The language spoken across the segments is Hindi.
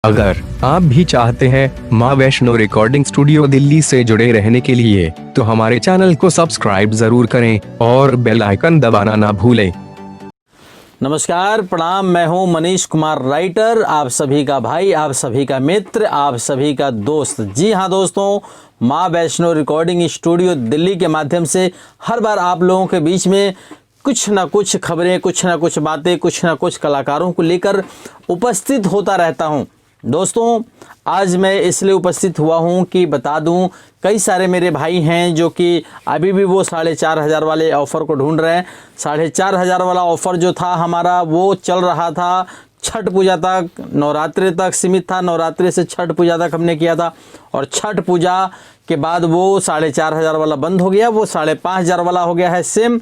अगर आप भी चाहते हैं माँ वैष्णो रिकॉर्डिंग स्टूडियो दिल्ली से जुड़े रहने के लिए तो हमारे चैनल को सब्सक्राइब जरूर करें और बेल आइकन दबाना ना भूलें। नमस्कार, प्रणाम। मैं हूं मनीष कुमार राइटर, आप सभी का भाई, आप सभी का मित्र, आप सभी का दोस्त। जी हां दोस्तों, माँ वैष्णो रिकॉर्डिंग स्टूडियो दिल्ली के माध्यम से हर बार आप लोगों के बीच में कुछ ना कुछ खबरें, कुछ ना कुछ बातें, कुछ ना कुछ कलाकारों को लेकर उपस्थित होता रहता हूं। दोस्तों, आज मैं इसलिए उपस्थित हुआ हूं कि बता दूं, कई सारे मेरे भाई हैं जो कि अभी भी वो 4,500 वाले ऑफ़र को ढूंढ रहे हैं। 4,500 वाला ऑफ़र जो था हमारा, वो चल रहा था छठ पूजा तक, नवरात्रि तक सीमित था। नवरात्रि से छठ पूजा तक हमने किया था और छठ पूजा के बाद वो 4,500 वाला बंद हो गया, वो 5,500 वाला हो गया है। सेम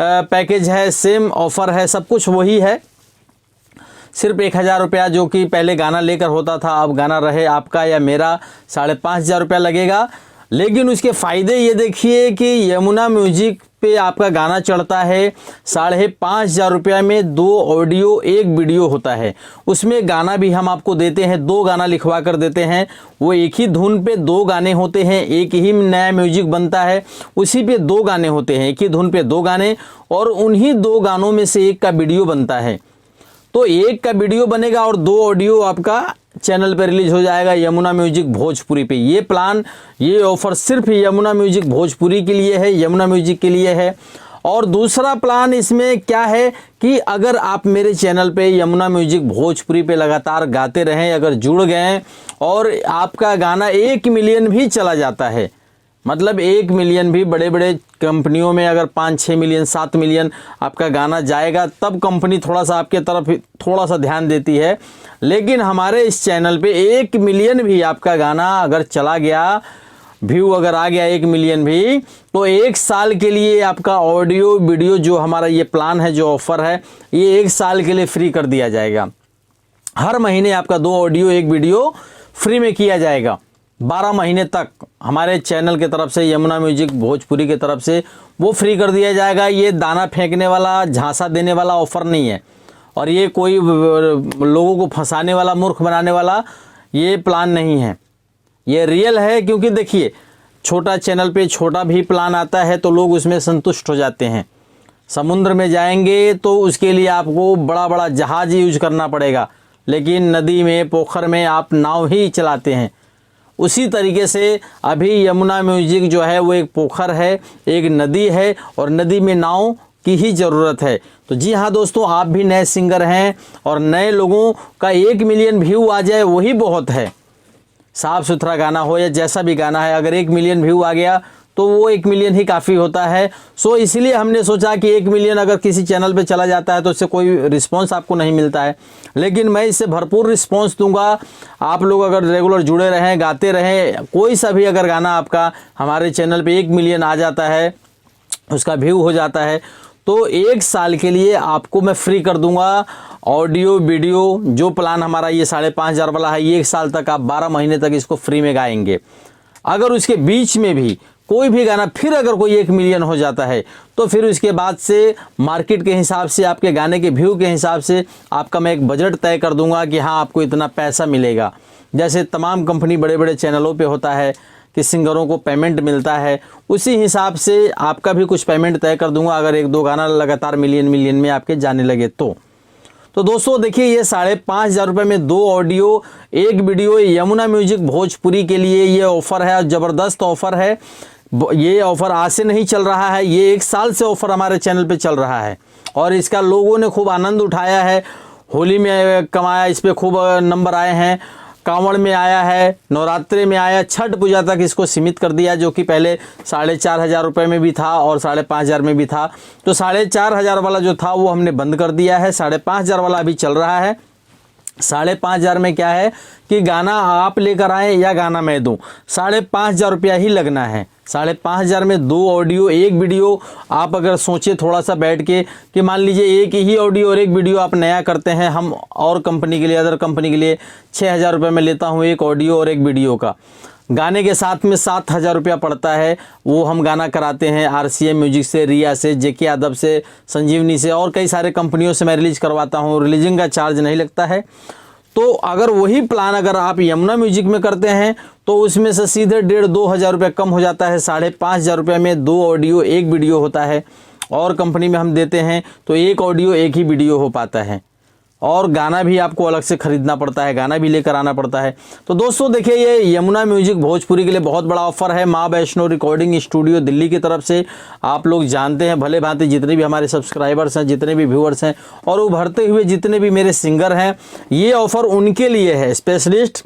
पैकेज है, सेम ऑफ़र है, सब कुछ वही है। सिर्फ 1,000 रुपया जो कि पहले गाना लेकर होता था, अब गाना रहे आपका या मेरा 5,500 रुपया लगेगा। लेकिन उसके फ़ायदे ये देखिए कि यमुना म्यूजिक पे आपका गाना चढ़ता है 5,500 रुपया में 2 ऑडियो 1 वीडियो होता है। उसमें गाना भी हम आपको देते हैं, 2 गाना लिखवा कर देते हैं। वो एक ही धुन पे 2 गाने होते हैं, एक ही नया म्यूजिक बनता है, उसी पे 2 गाने होते हैं, एक ही धुन पे 2 गाने, और उन्हीं 2 गानों में से एक का वीडियो बनता है। तो एक का वीडियो बनेगा और 2 ऑडियो आपका चैनल पे रिलीज हो जाएगा यमुना म्यूजिक भोजपुरी पे। ये प्लान, ये ऑफ़र सिर्फ यमुना म्यूजिक भोजपुरी के लिए है, यमुना म्यूजिक के लिए है। और दूसरा प्लान इसमें क्या है कि अगर आप मेरे चैनल पे यमुना म्यूजिक भोजपुरी पे लगातार गाते रहें, अगर जुड़ गए और आपका गाना 1 मिलियन भी चला जाता है, मतलब 1 मिलियन भी, बड़े बड़े कंपनियों में अगर 5-6 मिलियन 7 मिलियन आपका गाना जाएगा, तब कंपनी थोड़ा सा आपके तरफ थोड़ा सा ध्यान देती है। लेकिन हमारे इस चैनल पे 1 मिलियन भी आपका गाना अगर चला गया, व्यू अगर आ गया 1 मिलियन भी, तो 1 साल के लिए आपका ऑडियो वीडियो जो हमारा ये प्लान है, जो ऑफ़र है, ये 1 साल के लिए फ्री कर दिया जाएगा। हर महीने आपका 2 ऑडियो 1 वीडियो फ्री में किया जाएगा 12 महीने तक। हमारे चैनल की तरफ से, यमुना म्यूजिक भोजपुरी की तरफ से वो फ्री कर दिया जाएगा। ये दाना फेंकने वाला, झांसा देने वाला ऑफ़र नहीं है, और ये कोई लोगों को फंसाने वाला, मूर्ख बनाने वाला ये प्लान नहीं है। ये रियल है, क्योंकि देखिए, छोटा चैनल पे छोटा भी प्लान आता है तो लोग उसमें संतुष्ट हो जाते हैं। समुद्र में जाएंगे तो उसके लिए आपको बड़ा बड़ा जहाज़ यूज करना पड़ेगा, लेकिन नदी में, पोखर में आप नाव ही चलाते हैं। उसी तरीके से अभी यमुना म्यूजिक जो है वो एक पोखर है, एक नदी है, और नदी में नाव की ही ज़रूरत है। तो जी हाँ दोस्तों, आप भी नए सिंगर हैं और नए लोगों का 1 मिलियन व्यू आ जाए वही बहुत है। साफ़ सुथरा गाना हो या जैसा भी गाना है, अगर 1 मिलियन व्यू आ गया तो वो 1 मिलियन ही काफ़ी होता है। सो इसलिए हमने सोचा कि 1 मिलियन अगर किसी चैनल पे चला जाता है तो इससे कोई रिस्पांस आपको नहीं मिलता है, लेकिन मैं इससे भरपूर रिस्पांस दूंगा। आप लोग अगर रेगुलर जुड़े रहें, गाते रहें, कोई सा भी अगर गाना आपका हमारे चैनल पे 1 मिलियन आ जाता है, उसका व्यू हो जाता है, तो 1 साल के लिए आपको मैं फ्री कर दूंगा ऑडियो वीडियो। जो प्लान हमारा ये 5,500 वाला है, ये 1 साल तक आप 12 महीने तक इसको फ्री में गाएंगे। अगर उसके बीच में भी कोई भी गाना फिर अगर कोई 1 मिलियन हो जाता है, तो फिर उसके बाद से मार्केट के हिसाब से, आपके गाने के व्यू के हिसाब से आपका मैं एक बजट तय कर दूंगा कि हाँ, आपको इतना पैसा मिलेगा। जैसे तमाम कंपनी बड़े बड़े चैनलों पे होता है कि सिंगरों को पेमेंट मिलता है, उसी हिसाब से आपका भी कुछ पेमेंट तय कर दूंगा अगर 1-2 गाना लगातार मिलियन में आपके जाने लगे तो। तो दोस्तों देखिए, ये 5,500 रुपये में 2 audio 1 video Yamuna music Bhojpuri के लिए ये ऑफ़र है, और ज़बरदस्त ऑफ़र है। ये ऑफ़र आज से नहीं चल रहा है, ये 1 साल से ऑफ़र हमारे चैनल पे चल रहा है, और इसका लोगों ने खूब आनंद उठाया है। होली में कमाया, इस पर खूब नंबर आए हैं, कांवड़ में आया है, नवरात्रि में आया, छठ पूजा तक इसको सीमित कर दिया, जो कि पहले 4,500 रुपये में भी था और 5,500 में भी था। तो 4,500 वाला जो था वो हमने बंद कर दिया है, 5,500 वाला अभी चल रहा है। 5,500 में क्या है कि गाना आप लेकर आएँ या गाना मैं दूँ, 5,500 रुपया ही लगना है। 5,500 में 2 ऑडियो 1 वीडियो। आप अगर सोचिए थोड़ा सा बैठ के कि मान लीजिए 1 ही ऑडियो और 1 वीडियो आप नया करते हैं, हम और कंपनी के लिए, अदर कंपनी के लिए 6,000 रुपये में लेता हूँ 1 ऑडियो और 1 वीडियो का। गाने के साथ में 7,000 रुपया पड़ता है, वो हम गाना कराते हैं RCA म्यूजिक से, रिया से, JK यादव से, संजीवनी से और कई सारे कंपनियों से मैं रिलीज़ करवाता हूँ। रिलीजिंग का चार्ज नहीं लगता है। तो अगर वही प्लान अगर आप यमुना म्यूजिक में करते हैं तो उसमें से सीधे 1,500-2 हज़ार रुपये कम हो जाता है। 5,500 रुपये में 2 ऑडियो 1 वीडियो होता है। और कंपनी में हम देते हैं तो 1 ऑडियो 1 ही वीडियो हो पाता है, और गाना भी आपको अलग से खरीदना पड़ता है, गाना भी लेकर आना पड़ता है। तो दोस्तों देखिए, ये यमुना म्यूजिक भोजपुरी के लिए बहुत बड़ा ऑफर है माँ वैष्णो रिकॉर्डिंग स्टूडियो दिल्ली की तरफ से। आप लोग जानते हैं भले भांति, जितने भी हमारे सब्सक्राइबर्स हैं, जितने भी व्यूअर्स हैं और उभरते हुए जितने भी मेरे सिंगर हैं, ये ऑफ़र उनके लिए है स्पेशलिस्ट,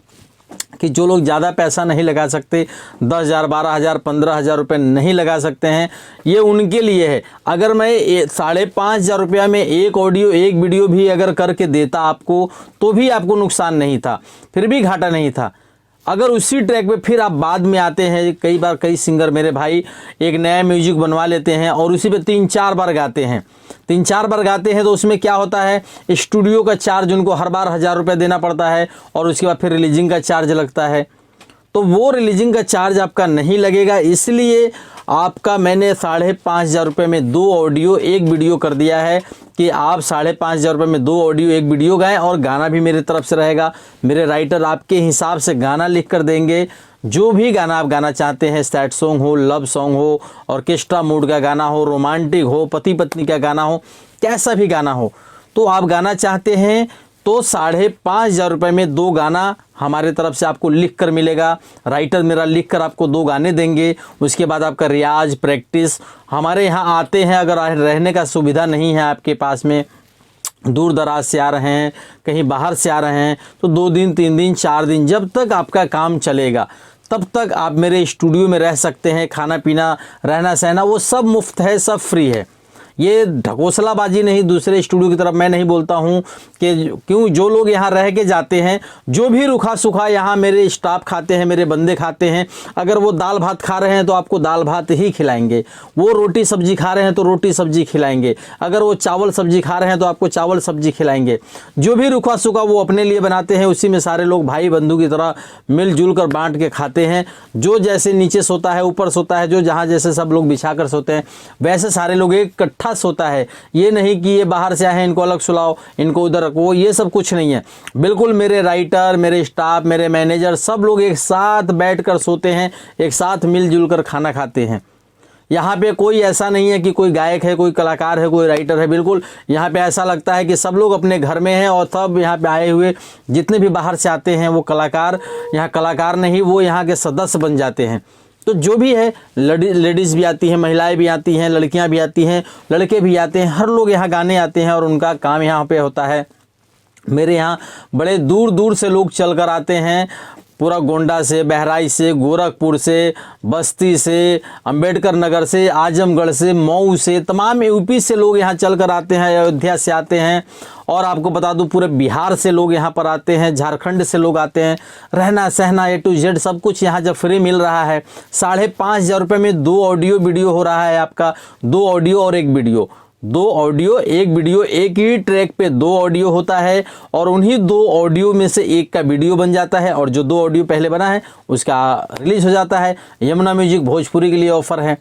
कि जो लोग ज़्यादा पैसा नहीं लगा सकते, 10,000, 12,000, 15,000 रुपये नहीं लगा सकते हैं, ये उनके लिए है। अगर मैं 5,500 रुपया में 1 ऑडियो 1 वीडियो भी अगर करके देता आपको, तो भी आपको नुकसान नहीं था, फिर भी घाटा नहीं था। अगर उसी ट्रैक पे फिर आप बाद में आते हैं, कई बार कई सिंगर मेरे भाई एक नया म्यूजिक बनवा लेते हैं और उसी पे 3-4 बार गाते हैं। 3-4 बार गाते हैं तो उसमें क्या होता है, स्टूडियो का चार्ज उनको हर बार 1,000 रुपये देना पड़ता है, और उसके बाद फिर रिलीजिंग का चार्ज लगता है। तो वो रिलीजिंग का चार्ज आपका नहीं लगेगा, इसलिए आपका मैंने 5,500 रुपये में 2 ऑडियो 1 वीडियो कर दिया है कि आप 5,500 रुपये में 2 ऑडियो 1 वीडियो गाएं, और गाना भी मेरी तरफ से रहेगा। मेरे राइटर आपके हिसाब से गाना लिख कर देंगे, जो भी गाना आप गाना चाहते हैं, सैड सॉन्ग हो, लव सॉन्ग हो, ऑर्केस्ट्रा मूड का गाना हो, रोमांटिक हो, पति पत्नी का गाना हो, कैसा भी गाना हो, तो आप गाना चाहते हैं तो 5,500 रुपये में 2 गाना हमारे तरफ से आपको लिख कर मिलेगा। राइटर मेरा लिख कर आपको 2 गाने देंगे। उसके बाद आपका रियाज प्रैक्टिस हमारे यहाँ आते हैं। अगर रहने का सुविधा नहीं है आपके पास में, दूर दराज से आ रहे हैं, कहीं बाहर से आ रहे हैं, तो 2 दिन 3 दिन 4 दिन जब तक आपका काम चलेगा तब तक आप मेरे स्टूडियो में रह सकते हैं। खाना पीना, रहना सहना वो सब मुफ्त है, सब फ्री है। ये ढकोसलाबाजी नहीं, दूसरे स्टूडियो की तरफ मैं नहीं बोलता हूँ कि क्यों, जो लोग यहाँ रह के जाते हैं, जो भी रूखा सूखा यहाँ मेरे स्टाफ खाते हैं, मेरे बंदे खाते हैं, अगर वो दाल भात खा रहे हैं तो आपको दाल भात ही खिलाएंगे, वो रोटी सब्जी खा रहे हैं तो रोटी सब्जी खिलाएंगे, अगर वो चावल सब्जी खा रहे हैं तो आपको चावल सब्जी खिलाएंगे। जो भी रूखा सूखा वो अपने लिए बनाते हैं, उसी में सारे लोग भाई बंधु की तरह मिलजुल कर बांट के खाते हैं। जो जैसे नीचे सोता है ऊपर सोता है, जो जहाँ जैसे सब लोग बिछा कर सोते हैं, वैसे सारे लोग एक होता है। ये नहीं कि ये बाहर से आए हैं, इनको अलग सुलाओ, इनको उधर रखो, ये सब कुछ नहीं है। बिल्कुल मेरे राइटर, मेरे स्टाफ, मेरे मैनेजर सब लोग एक साथ बैठकर सोते हैं, एक साथ मिलजुल कर खाना खाते हैं। यहाँ पे कोई ऐसा नहीं है कि कोई गायक है, कोई कलाकार है, कोई राइटर है। बिल्कुल यहाँ पे ऐसा लगता है कि सब लोग अपने घर में हैं, और सब यहाँ पे आए हुए जितने भी बाहर से आते हैं वो कलाकार, यहाँ कलाकार नहीं, वो यहाँ के सदस्य बन जाते हैं। तो जो भी है, लेडीज़ भी आती हैं, महिलाएं भी आती हैं, लड़कियां भी आती हैं, लड़के भी आते हैं, हर लोग यहाँ गाने आते हैं, और उनका काम यहाँ पे होता है। मेरे यहाँ बड़े दूर दूर से लोग चल कर आते हैं, पूरा गोंडा से, बहराइच से, गोरखपुर से, बस्ती से, अंबेडकर नगर से, आजमगढ़ से, मऊ से, तमाम यूपी से लोग यहाँ चल कर आते हैं, अयोध्या से आते हैं, और आपको बता दूं पूरे बिहार से लोग यहाँ पर आते हैं, झारखंड से लोग आते हैं। रहना सहना A to Z सब कुछ यहाँ जब फ्री मिल रहा है, 5,500 रुपये में 2 ऑडियो वीडियो हो रहा है आपका, 2 ऑडियो और 1 वीडियो, 2 ऑडियो 1 वीडियो, एक ही ट्रैक पे 2 ऑडियो होता है, और उन्हीं 2 ऑडियो में से 1 का वीडियो बन जाता है, और जो 2 ऑडियो पहले बना है उसका रिलीज हो जाता है। यमुना म्यूजिक भोजपुरी के लिए ऑफर है।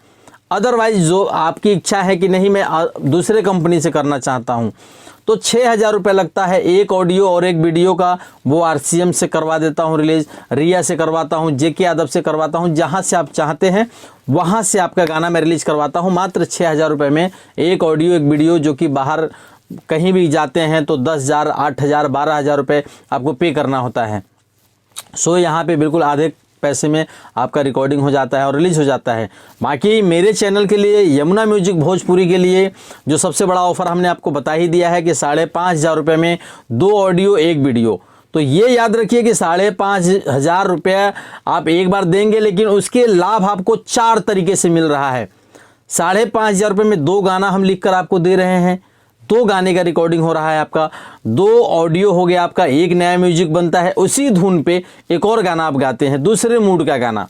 अदरवाइज जो आपकी इच्छा है कि नहीं मैं दूसरे कंपनी से करना चाहता हूँ, तो 6,000 रुपये लगता है 1 ऑडियो और 1 वीडियो का, वो RCM से करवा देता हूँ रिलीज, रिया से करवाता हूँ, JK यादव से करवाता हूँ, जहाँ से आप चाहते हैं वहाँ से आपका गाना मैं रिलीज करवाता हूँ। मात्र 6,000 रुपये में 1 ऑडियो 1 वीडियो, जो कि बाहर कहीं भी जाते हैं तो 10,000, 8,000, 12,000 रुपये आपको पे करना होता है। सो यहाँ पे बिल्कुल आधे पैसे में आपका रिकॉर्डिंग हो जाता है और रिलीज हो जाता है। बाकी मेरे चैनल के लिए, यमुना म्यूजिक भोजपुरी के लिए जो सबसे बड़ा ऑफर हमने आपको बता ही दिया है कि 5,500 रुपये में 2 ऑडियो 1 वीडियो। तो ये याद रखिए कि 5,500 रुपये आप एक बार देंगे, लेकिन उसके लाभ आपको 4 तरीके से मिल रहा है। 5,500 रुपये में 2 गाना हम लिख कर आपको दे रहे हैं, 2 गाने का रिकॉर्डिंग हो रहा है आपका, 2 ऑडियो हो गया आपका, 1 नया म्यूजिक बनता है, उसी धुन पे एक और गाना आप गाते हैं, दूसरे मूड का गाना,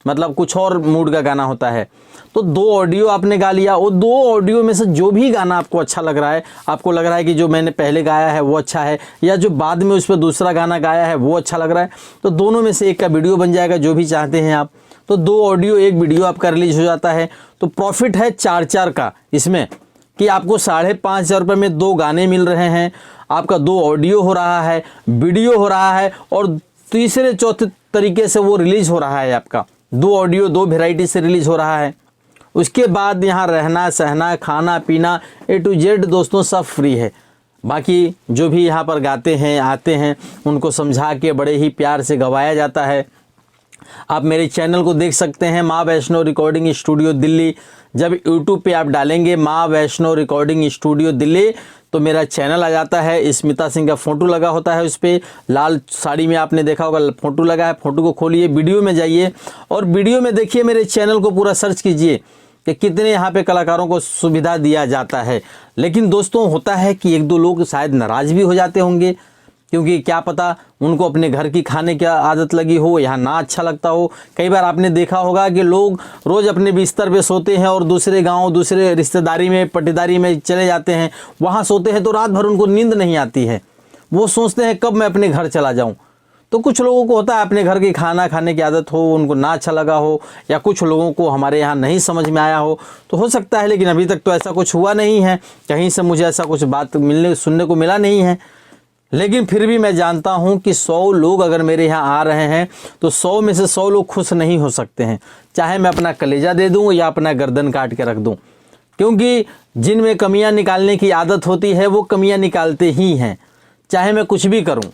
मतलब कुछ और मूड का गाना होता है। तो 2 ऑडियो आपने गा लिया, वो 2 ऑडियो में से जो भी गाना आपको अच्छा लग रहा है, आपको लग रहा है कि जो मैंने पहले गाया है वो अच्छा है, या जो बाद में उस पर दूसरा गाना गाया है वो अच्छा लग रहा है, तो दोनों में से एक का वीडियो बन जाएगा, जो भी चाहते हैं आप। तो 2 ऑडियो 1 वीडियो आपका रिलीज हो जाता है। तो प्रॉफिट है 4-4 का इसमें, कि आपको 5,500 रुपये में 2 गाने मिल रहे हैं, आपका 2 ऑडियो हो रहा है, वीडियो हो रहा है और तीसरे चौथे तरीके से वो रिलीज़ हो रहा है। आपका 2 ऑडियो 2 वेराइटी से रिलीज़ हो रहा है। उसके बाद यहाँ रहना सहना खाना पीना A to Z दोस्तों सब फ्री है। बाकी जो भी यहाँ पर गाते हैं आते हैं उनको समझा के बड़े ही प्यार से गवाया जाता है। आप मेरे चैनल को देख सकते हैं, माँ वैष्णो रिकॉर्डिंग स्टूडियो दिल्ली। जब यूट्यूब पे आप डालेंगे माँ वैष्णो रिकॉर्डिंग स्टूडियो दिल्ली तो मेरा चैनल आ जाता है। स्मिता सिंह का फ़ोटो लगा होता है, उस पर लाल साड़ी में आपने देखा होगा फ़ोटो लगा है। फ़ोटो को खोलिए, वीडियो में जाइए और वीडियो में देखिए, मेरे चैनल को पूरा सर्च कीजिए कि कितने यहाँ पे कलाकारों को सुविधा दिया जाता है। लेकिन दोस्तों होता है कि 1-2 लोग शायद नाराज़ भी हो जाते होंगे, क्योंकि क्या पता उनको अपने घर की खाने की आदत लगी हो, यहाँ ना अच्छा लगता हो। कई बार आपने देखा होगा कि लोग रोज़ अपने बिस्तर पे सोते हैं और दूसरे गांव दूसरे रिश्तेदारी में पट्टीदारी में चले जाते हैं, वहाँ सोते हैं तो रात भर उनको नींद नहीं आती है। वो सोचते हैं कब मैं अपने घर चला जाऊँ। तो कुछ लोगों को होता है अपने घर की खाना खाने की आदत हो, उनको ना अच्छा लगा हो, या कुछ लोगों को हमारे यहाँ नहीं समझ में आया हो सकता है। लेकिन अभी तक तो ऐसा कुछ हुआ नहीं है, कहीं से मुझे ऐसा कुछ बात सुनने को मिला नहीं है। लेकिन फिर भी मैं जानता हूं कि 100 लोग अगर मेरे यहाँ आ रहे हैं तो 100 में से 100 लोग खुश नहीं हो सकते हैं, चाहे मैं अपना कलेजा दे दूं या अपना गर्दन काट के रख दूं। क्योंकि जिनमें कमियां निकालने की आदत होती है वो कमियां निकालते ही हैं, चाहे मैं कुछ भी करूं।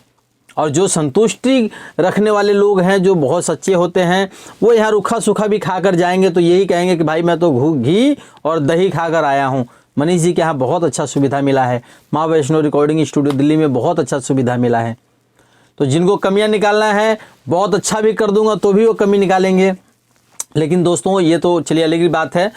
और जो संतुष्टि रखने वाले लोग हैं, जो बहुत सच्चे होते हैं, वो यहाँ रूखा सूखा भी खाकर जाएंगे तो यही कहेंगे कि भाई मैं तो घी और दही खाकर आया हूँ। मनीष जी के यहाँ बहुत अच्छा सुविधा मिला है, माँ वैष्णो रिकॉर्डिंग स्टूडियो दिल्ली में बहुत अच्छा सुविधा मिला है। तो जिनको कमियां निकालना है बहुत अच्छा भी कर दूंगा तो भी वो कमी निकालेंगे। लेकिन दोस्तों ये तो चलिए अलग ही बात है।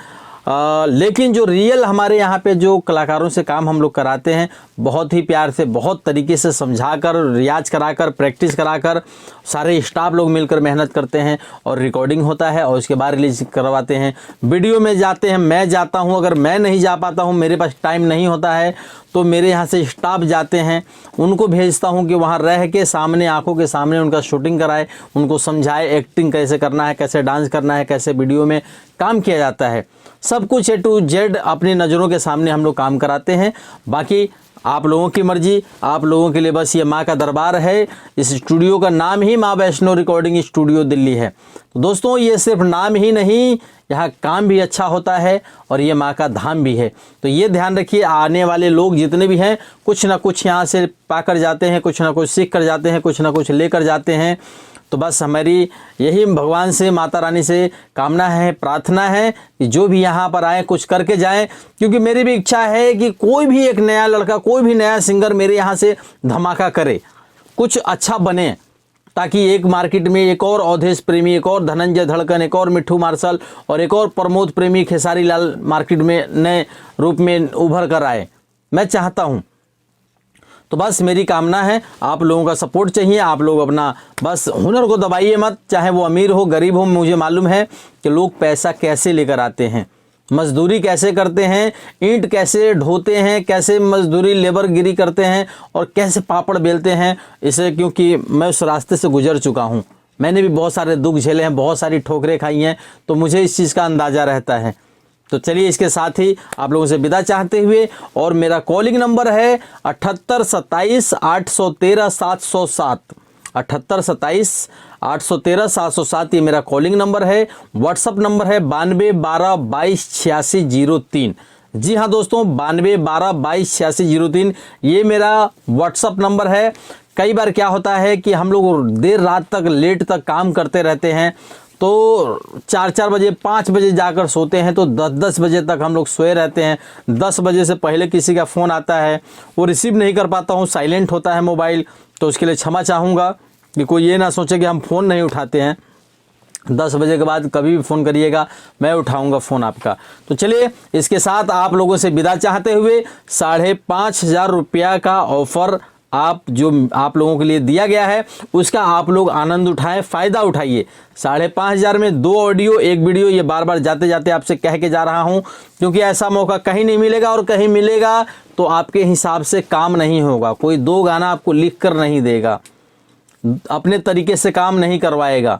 लेकिन जो रियल हमारे यहाँ पे जो कलाकारों से काम हम लोग कराते हैं, बहुत ही प्यार से बहुत तरीके से समझाकर रियाज कराकर प्रैक्टिस कराकर सारे स्टाफ लोग मिलकर मेहनत करते हैं और रिकॉर्डिंग होता है और उसके बाद रिलीज करवाते हैं। वीडियो में जाते हैं, मैं जाता हूँ, अगर मैं नहीं जा पाता हूँ, मेरे पास टाइम नहीं होता है तो मेरे यहाँ से स्टाफ जाते हैं, उनको भेजता हूँ कि वहाँ रह के सामने आंखों के सामने उनका शूटिंग कराए, उनको समझाए एक्टिंग कैसे करना है, कैसे डांस करना है, कैसे वीडियो में काम किया जाता है। सब कुछ A to Z अपनी नज़रों के सामने हम लोग काम कराते हैं। बाकी आप लोगों की मर्जी, आप लोगों के लिए बस ये माँ का दरबार है। इस स्टूडियो का नाम ही माँ वैष्णो रिकॉर्डिंग स्टूडियो दिल्ली है। तो दोस्तों ये सिर्फ नाम ही नहीं, यहाँ काम भी अच्छा होता है और ये माँ का धाम भी है। तो ये ध्यान रखिए, आने वाले लोग जितने भी हैं कुछ ना कुछ यहाँ से पाकर जाते हैं, कुछ ना कुछ सीख कर जाते हैं, कुछ ना कुछ लेकर जाते हैं। तो बस हमारी यही भगवान से, माता रानी से कामना है, प्रार्थना है कि जो भी यहाँ पर आए कुछ करके जाएं। क्योंकि मेरी भी इच्छा है कि कोई भी एक नया लड़का, कोई भी नया सिंगर मेरे यहाँ से धमाका करे, कुछ अच्छा बने, ताकि एक मार्केट में एक और अवधेश प्रेमी, एक और धनंजय धड़कन, एक और मिट्ठू मार्शल और एक और प्रमोद प्रेमी खेसारी लाल मार्केट में नए रूप में उभर कर आए, मैं चाहता हूँ। तो बस मेरी कामना है, आप लोगों का सपोर्ट चाहिए। आप लोग अपना बस हुनर को दबाइए मत, चाहे वो अमीर हो गरीब हो। मुझे मालूम है कि लोग पैसा कैसे लेकर आते हैं, मजदूरी कैसे करते हैं, ईंट कैसे ढोते हैं, कैसे मजदूरी लेबरगिरी करते हैं और कैसे पापड़ बेलते हैं। इसे क्योंकि मैं उस रास्ते से गुजर चुका हूँ, मैंने भी बहुत सारे दुख झेले हैं, बहुत सारी ठोकरें खाई हैं, तो मुझे इस चीज़ का अंदाज़ा रहता है। तो चलिए इसके साथ ही आप लोगों से विदा चाहते हुए, और मेरा कॉलिंग नंबर है 78 27 813 707, 78 27 813 707, ये मेरा कॉलिंग नंबर है। व्हाट्सअप नंबर है 92 12 22 86 03। जी हाँ दोस्तों, 92 12 22 86 03 ये मेरा व्हाट्सअप नंबर है। कई बार क्या होता है कि हम लोग देर रात तक, लेट तक काम करते रहते हैं, तो 4-4 बजे 5 बजे जाकर सोते हैं, तो 10-10 बजे तक हम लोग सोए रहते हैं। 10 बजे से पहले किसी का फ़ोन आता है, वो रिसीव नहीं कर पाता हूँ, साइलेंट होता है मोबाइल, तो उसके लिए क्षमा चाहूँगा कि कोई ये ना सोचे कि हम फ़ोन नहीं उठाते हैं। 10 बजे के बाद कभी भी फ़ोन करिएगा, मैं उठाऊंगा फ़ोन आपका। तो चलिए इसके साथ आप लोगों से विदा चाहते हुए 5,500 रुपया का ऑफ़र आप लोगों के लिए दिया गया है, उसका आप लोग आनंद उठाएं, फ़ायदा उठाइए। 5,500 में 2 ऑडियो 1 वीडियो, ये बार बार जाते जाते आपसे कह के जा रहा हूं, क्योंकि ऐसा मौका कहीं नहीं मिलेगा, और कहीं मिलेगा तो आपके हिसाब से काम नहीं होगा। कोई 2 गाना आपको लिख कर नहीं देगा, अपने तरीके से काम नहीं करवाएगा।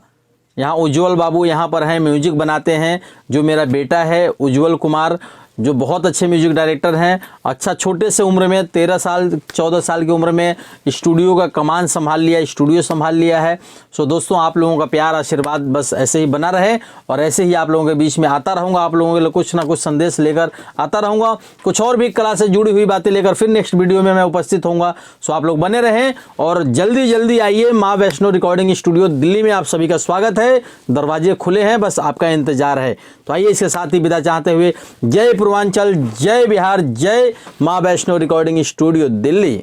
यहाँ उज्जवल बाबू यहाँ पर हैं, म्यूजिक बनाते हैं, जो मेरा बेटा है उज्जवल कुमार, जो बहुत अच्छे म्यूजिक डायरेक्टर हैं। अच्छा, छोटे से उम्र में 13 साल 14 साल की उम्र में स्टूडियो का कमान संभाल लिया, स्टूडियो संभाल लिया है। सो दोस्तों, आप लोगों का प्यार आशीर्वाद बस ऐसे ही बना रहे और ऐसे ही आप लोगों के बीच में आता रहूँगा। आप लोगों के लिए कुछ ना कुछ संदेश लेकर आता रहूँगा, कुछ और भी कला से जुड़ी हुई बातें लेकर फिर नेक्स्ट वीडियो में मैं उपस्थित होऊंगा। सो आप लोग बने रहें और जल्दी जल्दी आइए। माँ वैष्णो रिकॉर्डिंग स्टूडियो दिल्ली में आप सभी का स्वागत है। दरवाजे खुले हैं, बस आपका इंतजार है। तो आइए इसके साथ ही विदा चाहते हुए, जय पूर्वांचल, जय बिहार, जय माँ वैष्णो रिकॉर्डिंग स्टूडियो दिल्ली।